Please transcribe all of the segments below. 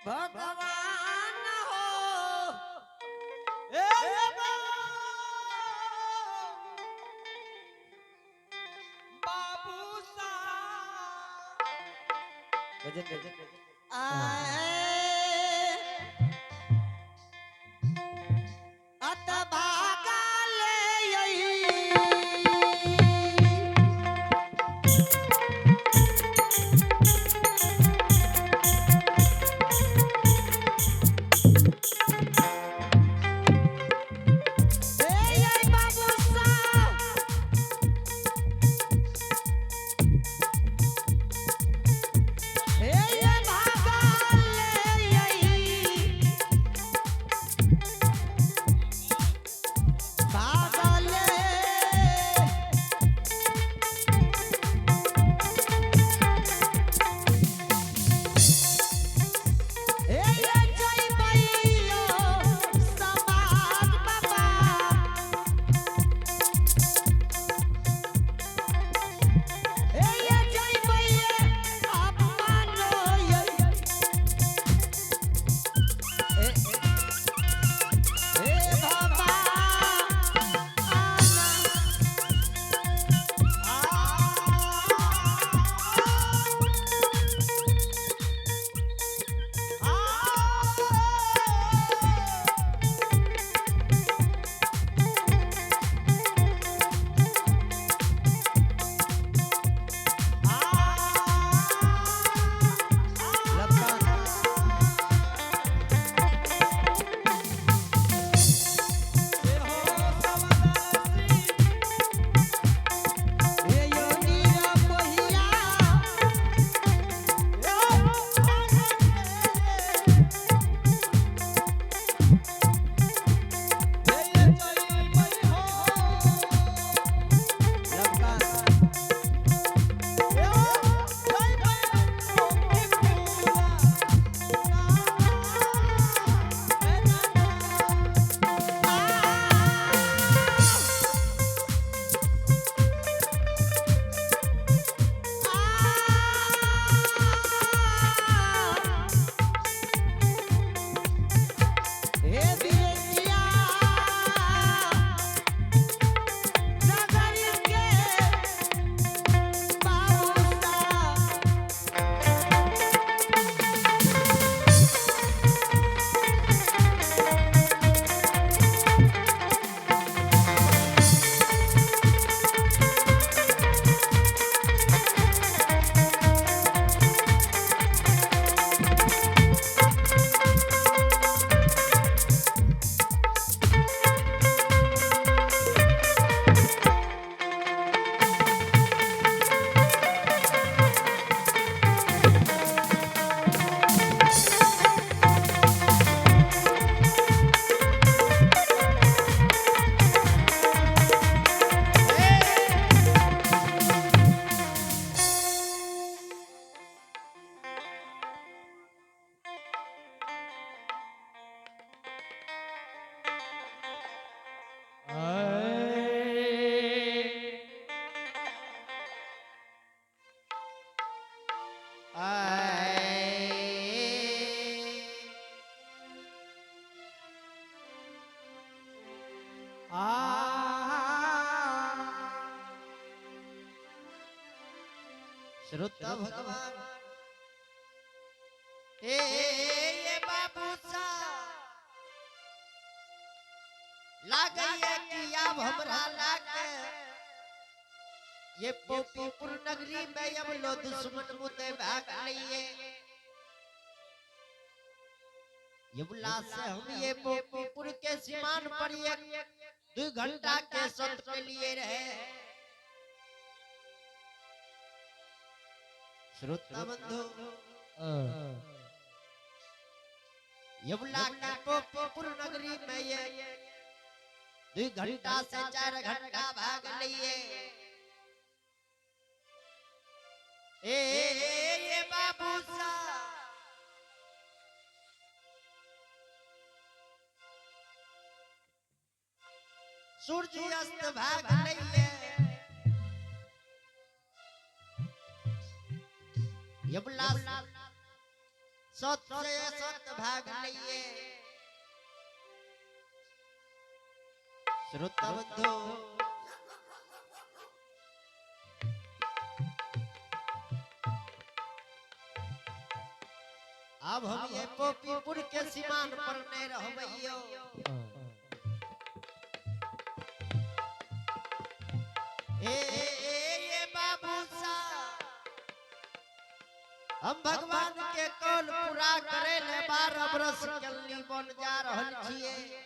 भगवान हो ए बाबू साहब गजन गजन आए अत भागाले श्रोता भगवान हे ये बाबू सा लागैया कि अब हमरा लागे ये पोपीपुर नगरी में अब लो दुश्मन मुते भाग लिए ये बुला से हम ये पोपीपुर के सीमान पर एक 2 घंटा के सत्र के लिए रहे श्रोता बंधु यमुना के पोपीपुर नगरी में ये 2 घंटा से 4 घंटा भाग लिए ये बाबू सा सूर्य अस्त भाग लिए यमुना सत से सत भाग लिए। श्रोताबंधु अब हम ये पोपीपुर के सीमान पर नहीं रहबैयो। ये बाबू साहब हम भगवान के कौल पूरा करे ले 12 बरस कलनी बन जा रहल छिए।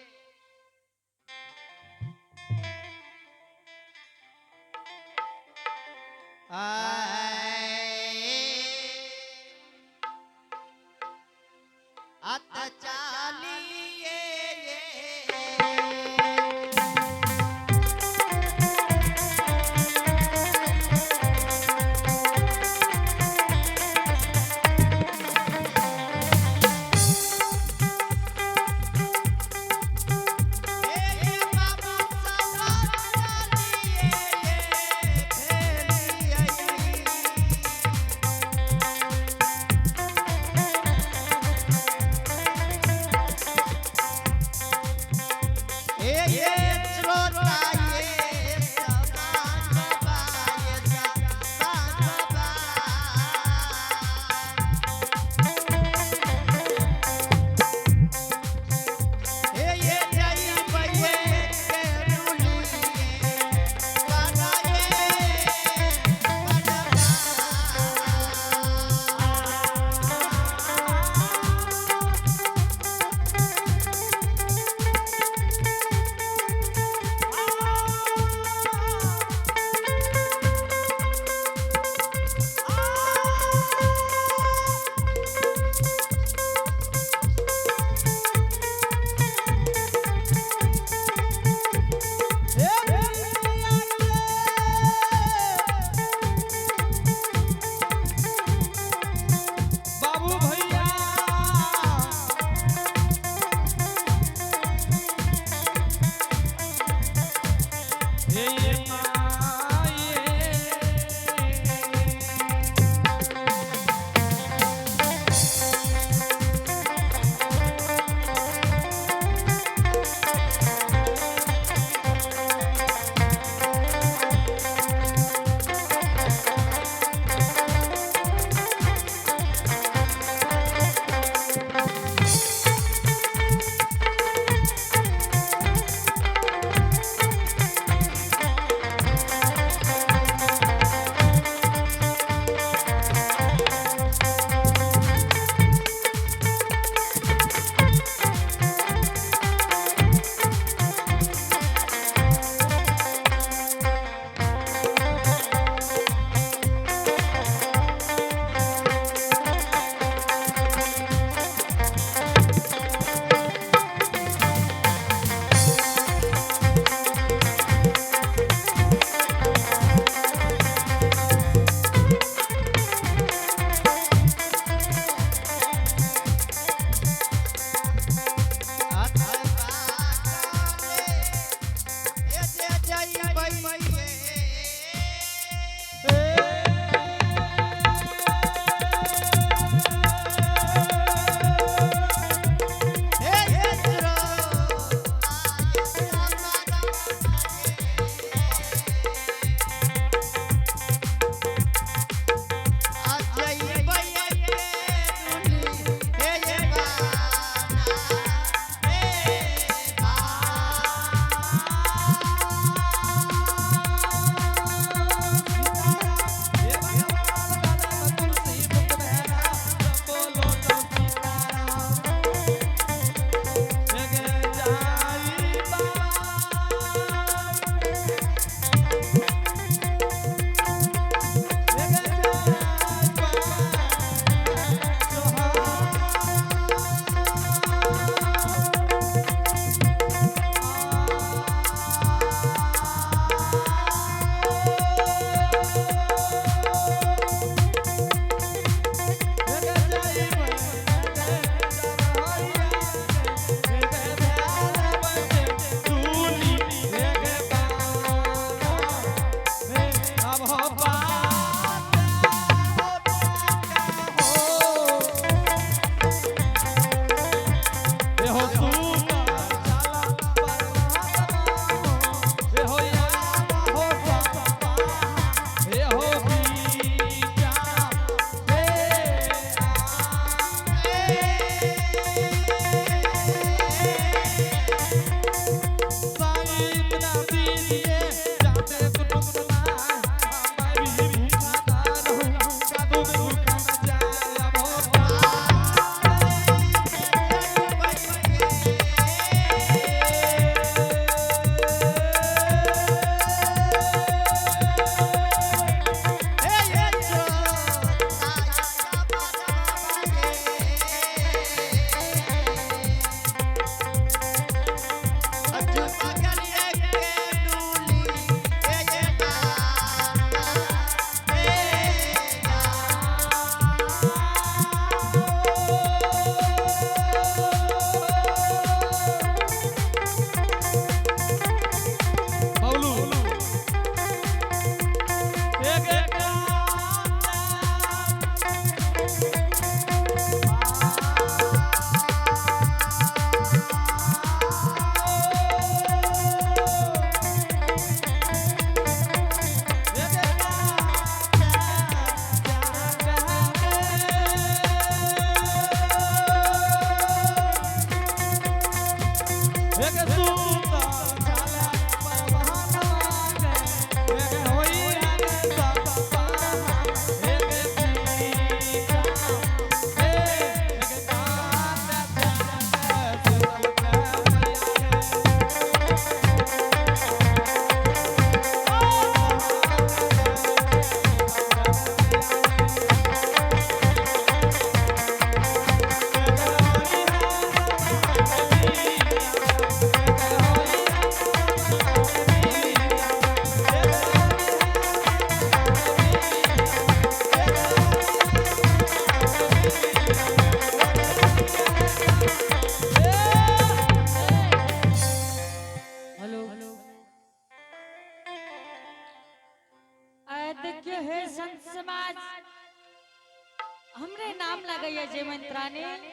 रानी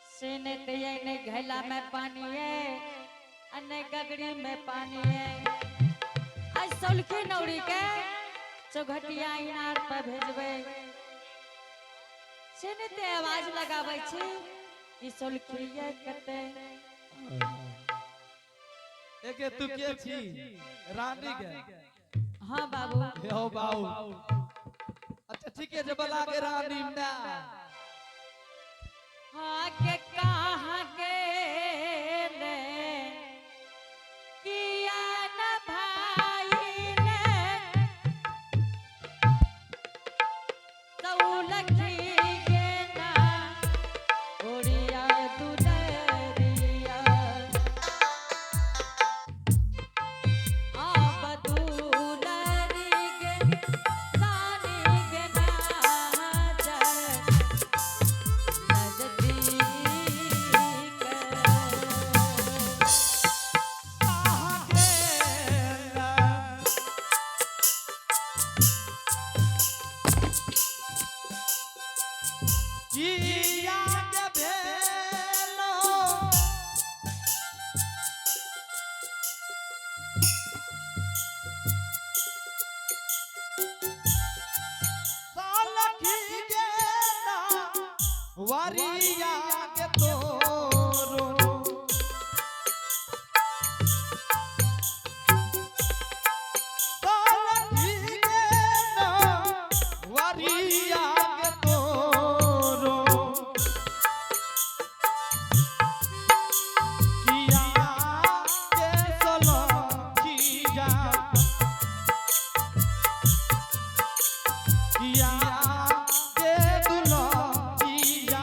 से ने ते ने घैला में पानी है अने गगड़ी में पानी है आज सौलखी नौरी के चौघटिया इनार पर भेजबे से ने ते आवाज लगाबै छी कि सौलखी ये कते एके तू के छी रानी के हां बाबू हे हो बाबू अच्छा ठीक है जब लागे रानी ना हाँ के कहाँ के ने किया न भाई ने सौलखी के ना ओरिया दुलरिया आप दुलरी के सानी के ना जा वारिया के तोरो सौलखी के ना वारिया के तोरो किया के सौलखिया किया के दुलहिया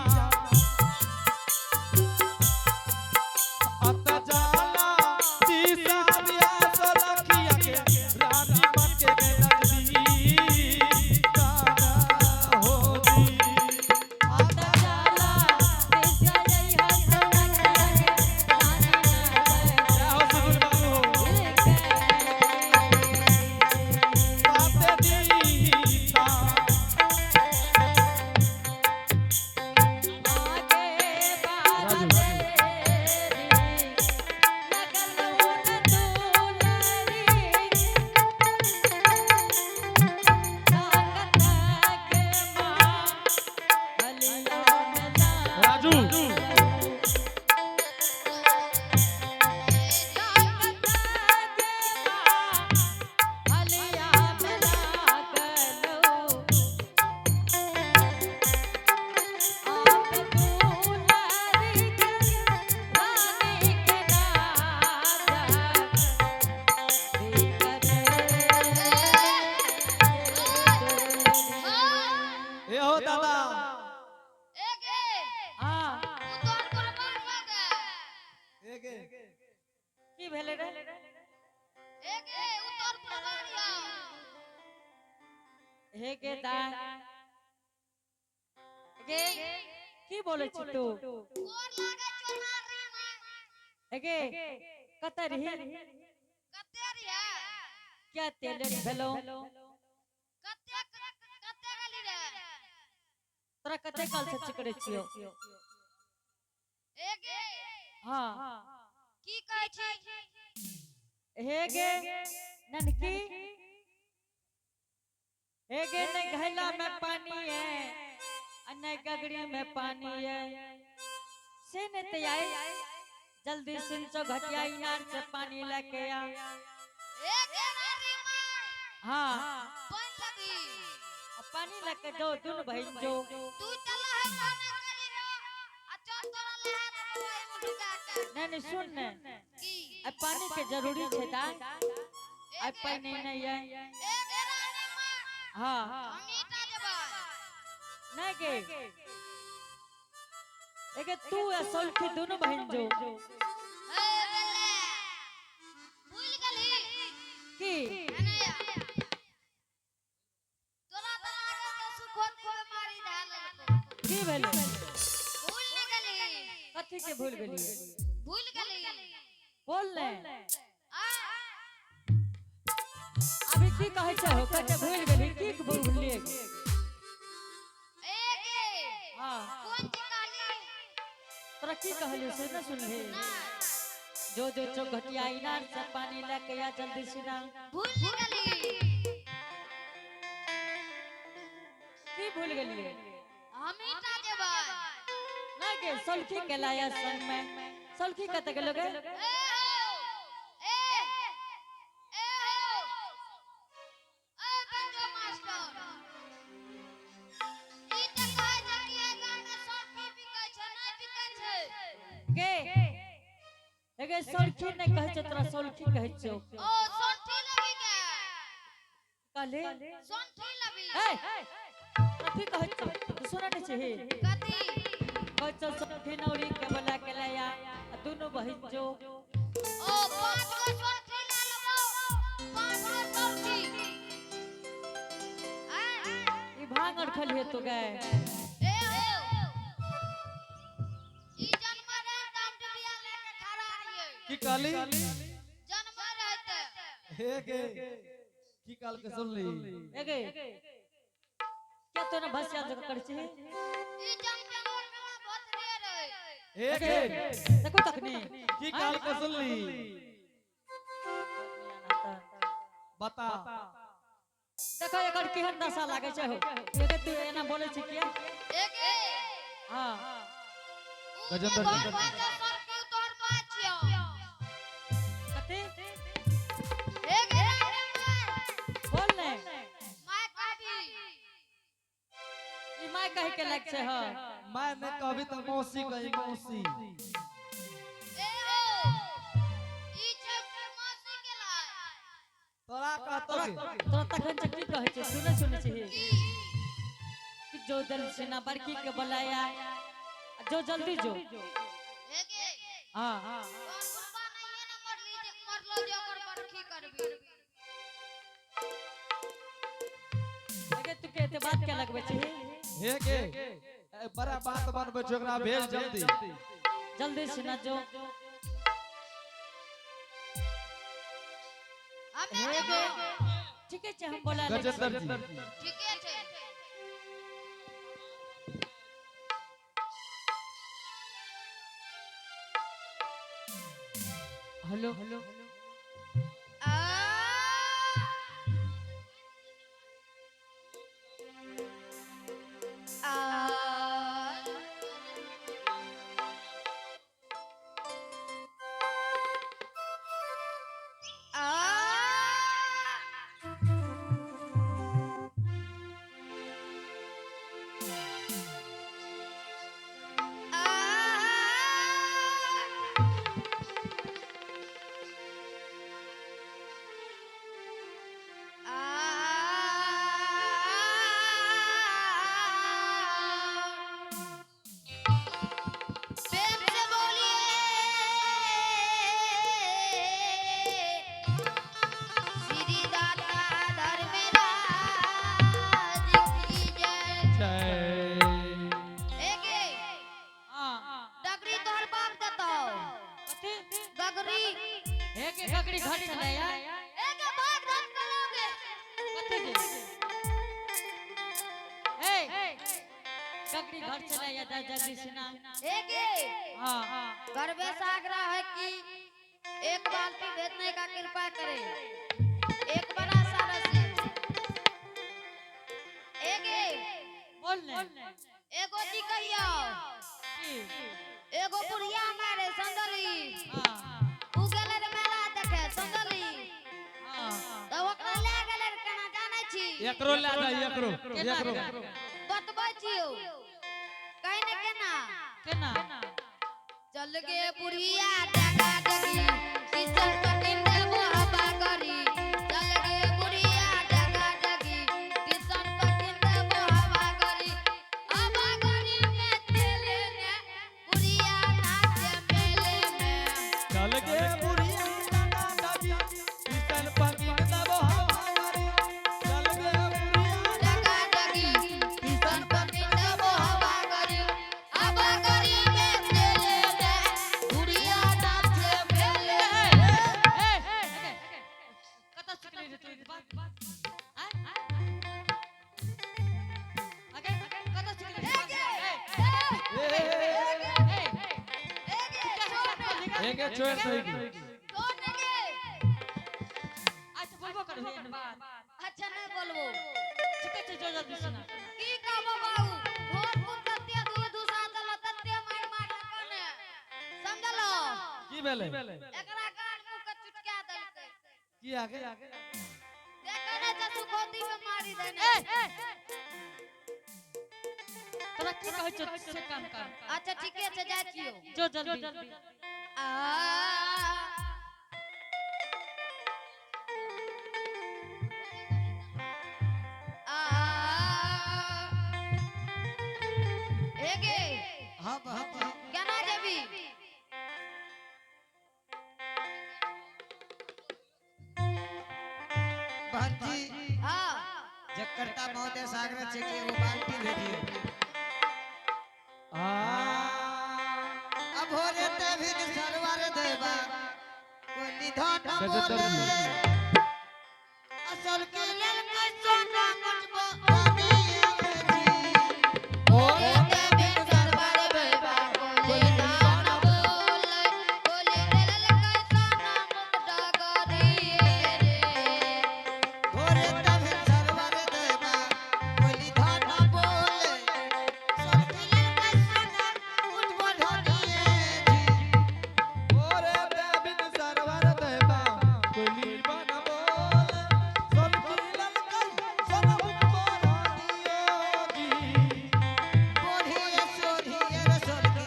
अत जाला तीसरिया सौलखिया के रानी बन के नजरी गाना हो दी आता जाला तेजा जई हसनकिया के रानी क्या हो सुन बाबू ताते दीता आगे बाबा राजू ए हो दादा एके की भेले रे हे गे दा गे की बोले छी तू हे गे कतर ही क्या तेले भेलो तोरा कते काल से चिकरे छियो हां की कहै छी हे गे ननकी हे गे ने घैला में पानी है अने गगड़ी में पानी है से ने ते आई जल्दी सिन चो घटिया इनार से पानी लेके आ हाँ अब पानी लेके जो दुन बहन जो नहीं सुन ने अब पानी के जरूरी छे दा अब पानी नहीं है हाँ नहीं गे एके तू आ सौलखी दोनों बहन जो की की भेले कथी के भूल गेलिए बोल ले अभी की कहै छै हो कते भूल गेली की भूल गेलिए हां तोरा की कहलियो से न सुनले जो जो चौघटिया इनार से पानी लेके आ जल्दी सिना भूल गली की भूल गेलिए हम ईटा जेबै ना के सलखी के लाया संग में सलखी कते गेलो गे ए बंजो मास्टर ई त कहे जे कि ए गांव में सलखी बिकै छै नहीं बिकै छै के एगे सलखी नहीं कहै छ तोरा सलखी कहै छौ ओ सोंठी लबी के काले सोंठी लबी ए कथी कहै छौ तू सुना नहीं छै कथी कहै छौ सलखी नौरी के बोला के लाया दोनों बहिन जो ओ 5 गो सोंठी ले लेबो 5 गो सोंठी ई भांग अड़खल हे तो गए ए हो ई जन्म रहे दाम बिया लेके खड़ा रहिए की कहली जन्म रहते हे गे की काल के सुनली एगे क्या तो ना भसिया जगह कर छी ई जन्म के मोर में बहुत रे रहे हे गे देखो तखनी की काल के सुनली बता देखो एकर केहन दशा लागे छै हो एगे तू एना बोले छी किया एक हां गजेंद्र तोर बात सर के तोर बात छियो कथी एक बोल ने माय कभी ई माय कहे के लाग छै हां मैं ने कभी तो मौसी गई मौसी ए हो ई छै मौसी के लाय तोरा कहतो के तोरा तखन से की कहै छै सुने छी कि जो दल सेना बड़की के बुलाया जो जल्दी जो एक हां कौन बुलवा नहीं है ना मरलो जो कर बरखी करबी एगे तू के बात के लगबे छी हे गे बड़ा बात बनबे छै ओकरा भेज जल्दी जल्दी से ना जो हमें एगे जब ठीक है हम बोला ले गजेंद्र जी ठीक है छै हेलो आ गगड़ी घर चले यार एक बात धन करोगे कते दे ए गगड़ी घर चले या जल्दी से ना एक हां घर में सागरा है कि एक बाल्टी भेजने का कृपा करे एक बड़ा सा रस्सी एक बोल ने एगो दिकैया एगो बुढ़िया मारे संदली हां उ गेले रे मेला देखे संदली हां त ओकरा ले गेले रे केना जानै छी एकरो ले जा एकरो बतबै छियो कहीं ने केना चल गे बुढ़िया डगा डगी किसन पकिन देबो हवा करी चल गे बुढ़िया डगा डगी किसन पकिन देबो हवा करी में तेले ने बुढ़िया नाचे मेले में चल के बुढ़िया दादा दादी किसन पकिन देबो हमारी चल के बुढ़िया डगा डगी किसन पकिन देबो हवा करी में तेले ने बुढ़िया नाचे मेले हेंगे छोड़ सही छोड़ देंगे। अच्छा बोलबो कर भैया बात अच्छा नहीं बोलबो। ठीक है जो जल्दी सुना की कहबो बाबू भोर कुन तत्ते दुई दुसा दल तत्ते मार मार कने समझलो। की भेले एकरा काट मुंह के चुटका देलकै। की आगे देखो ना जसु खोदी में मारी देने। तोरा की कहै छ से काम कर अच्छा ठीक है से जाय छियो जो जल्दी आ आ हेगे हाँ बाबा केना जेबी बहन जी हां जकर्ता महोदय सागर से के एगो बाल्टी भेजिए अब हो रे ते भी सरवर देवा कोई निधान बोले असल के लेल के सोना मुझबो बनिए जी ओरे ते बिन सरवर बेबा कोली नाम बोले कोली रेल कैसा नाम डगरिए रे हो रे ते भी सरवर देवा कोई निधान बोले असल के लेल के सोना मुझबो बनिए जी ओरे देविन सरवर देवा कोली बन बोल सब की ललकन सब बोला दियो जी बोधिए सोधिए रसोल के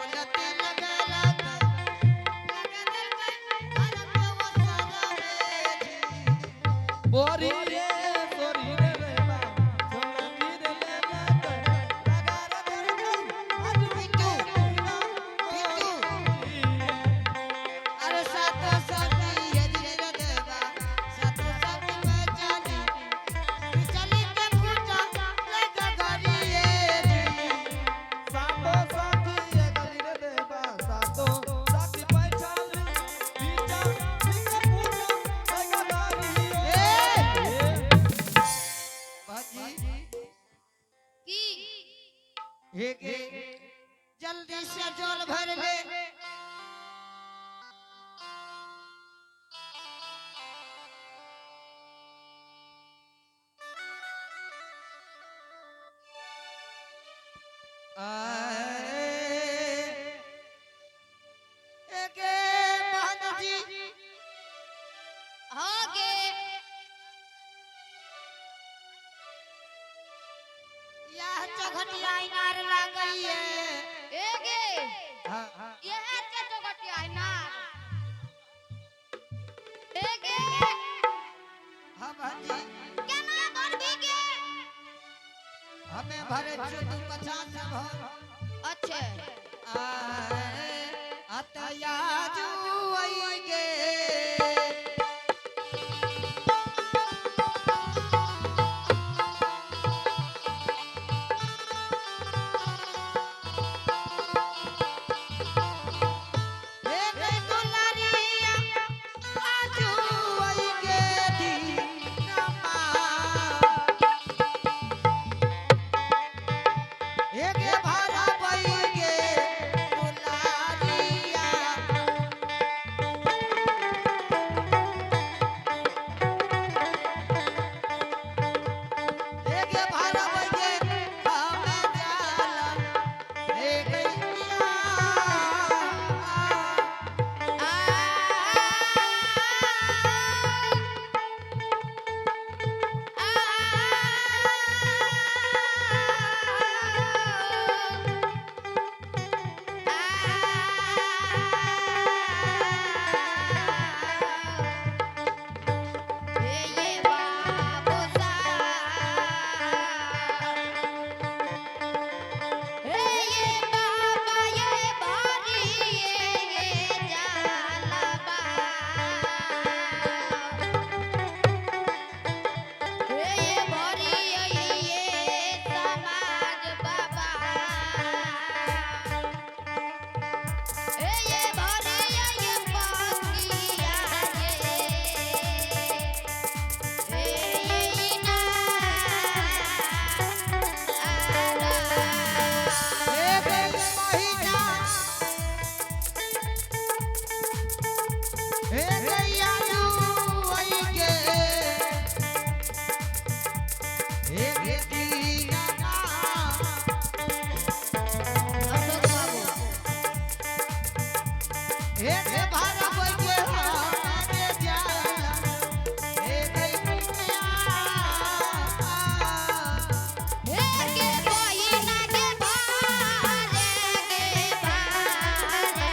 उलती लगे लगे दिल पे हरम वो सादा में जी बोरी रे सोरी रे देवा सोनगी रे लेला लगा रे गई आज पिंटू पिंटू अरे सातो साथी ये दिल देवा सातो साथी में जानी चली के खूटा लगा गरिए जी सातो साथी ये गली रे देवा सातो साथी पहचान पीछा पीछे पूछो लगा दारी बाजी की हेगे जल्दी से जल भर ले हेगे बहन जी होगे यह चौखटिया इनार लागई है हेगे हाँ हाँ ये है चटोगटी आईना हेगे हाँ भाजी केना भरबी के हमें भरे चुदू 50 भर अच्छे अतया जुआइगे हे गे दुलारिया आजुआइगे दीनमा हेगे भारा बइगे दुलारिया एक बार बजे आगे जा हे गई दुनिया के बहिना के बारे के बारे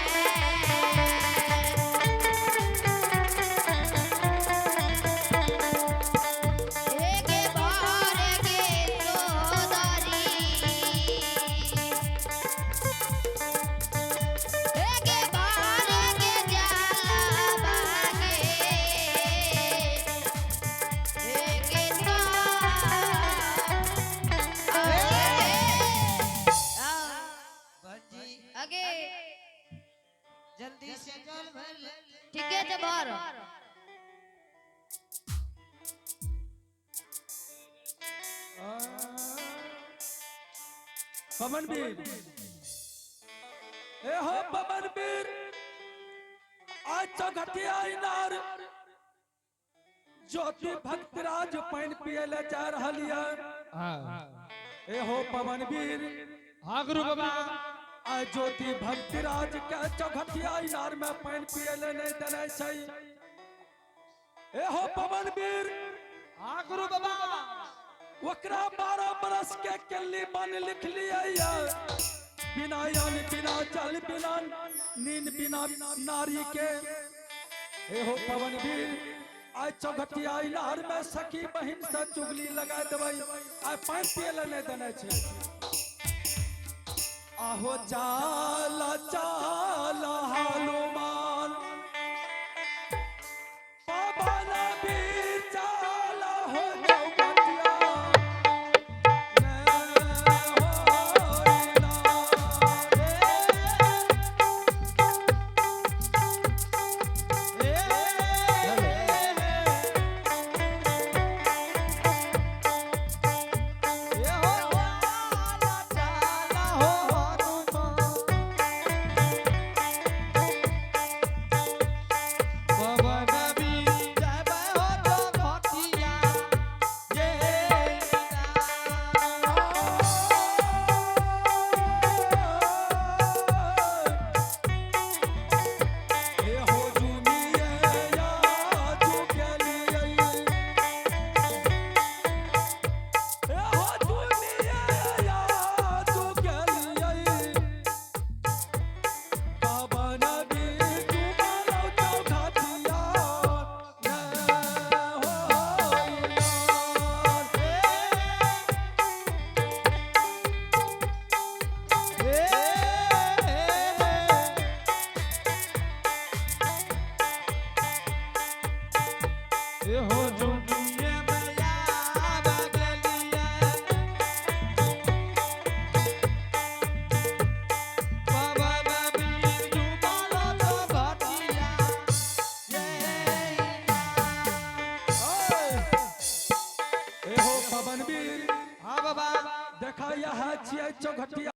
के बारे के सोदरी के बारे के जाला बागे के सा भंजी आगे जल्दी से जल भर ले ठीक है जबर पवनवीर ए हो पवनवीर आज चौघटिया इनार ज्योति भक्तराज पानी पिए ले जा रहलिया ए हो पवनवीर हाँ गुरु बाबा आज ज्योति भक्तराज के चौघटिया इनार में पानी पिए ले नहीं देने छै ए हो पवनवीर हाँ गुरु बाबा ओकरा 12 बरस के केली मन लिख लिया बिना यान बिना जल बिना नींद बिना नारी के हे हो पवनवीर आज चौघटिया इनार में सखी बहिन से चुगली लगा देबै आज पानी पिए ले नहीं देने छै आहो चाला चाला हनुमान पवनवीर चाला हो देखा यह छियै चौघटिया